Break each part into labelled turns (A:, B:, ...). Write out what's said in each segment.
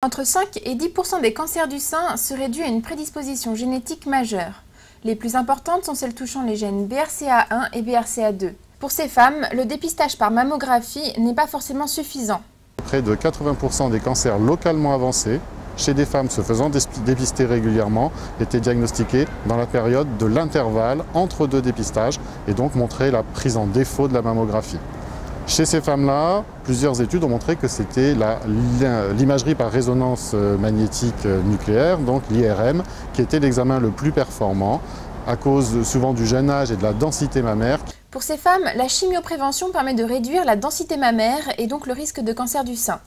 A: Entre 5 et 10% des cancers du sein seraient dus à une prédisposition génétique majeure. Les plus importantes sont celles touchant les gènes BRCA1 et BRCA2. Pour ces femmes, le dépistage par mammographie n'est pas forcément suffisant.
B: Près de 80% des cancers localement avancés, chez des femmes se faisant dépister régulièrement, étaient diagnostiqués dans la période de l'intervalle entre deux dépistages et donc montraient la prise en défaut de la mammographie. Chez ces femmes-là, plusieurs études ont montré que c'était l'imagerie par résonance magnétique nucléaire, donc l'IRM, qui était l'examen le plus performant à cause souvent du jeune âge et de la densité mammaire.
A: Pour ces femmes, la chimioprévention permet de réduire la densité mammaire et donc le risque de cancer du sein.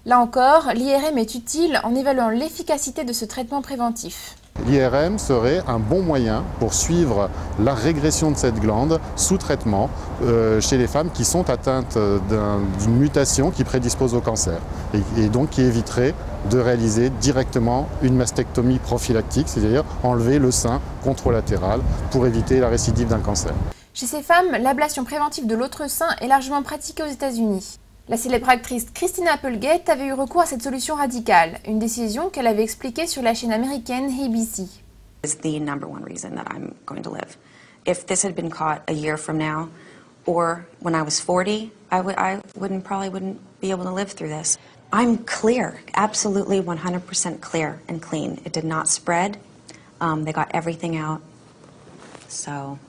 A: Là encore, l'IRM est utile en évaluant l'efficacité de ce traitement préventif.
B: L'IRM serait un bon moyen pour suivre la régression de cette glande sous traitement chez les femmes qui sont atteintes d'une mutation qui prédispose au cancer et donc qui éviterait de réaliser directement une mastectomie prophylactique, c'est-à-dire enlever le sein contralatéral pour éviter la récidive d'un cancer.
A: Chez ces femmes, l'ablation préventive de l'autre sein est largement pratiquée aux États-Unis. La célèbre actrice Christina Applegate avait eu recours à cette solution radicale, une décision qu'elle avait expliquée sur la chaîne américaine ABC.
C: Is the number one reason that I'm going to live. If this had been caught a year from now, or when I was 40, I probably wouldn't be able to live through this. I'm clear, absolutely 100% clear and clean. It did not spread. They got everything out. So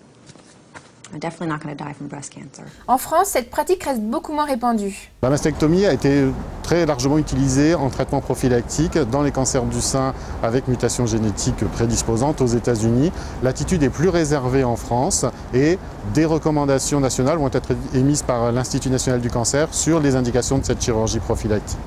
C: I'm definitely not going to die from breast cancer.
A: En France, cette pratique reste beaucoup moins répandue.
B: La mastectomie a été très largement utilisée en traitement prophylactique dans les cancers du sein avec mutation génétique prédisposante aux États-Unis. L'attitude est plus réservée en France et des recommandations nationales vont être émises par l'Institut national du cancer sur les indications de cette chirurgie prophylactique.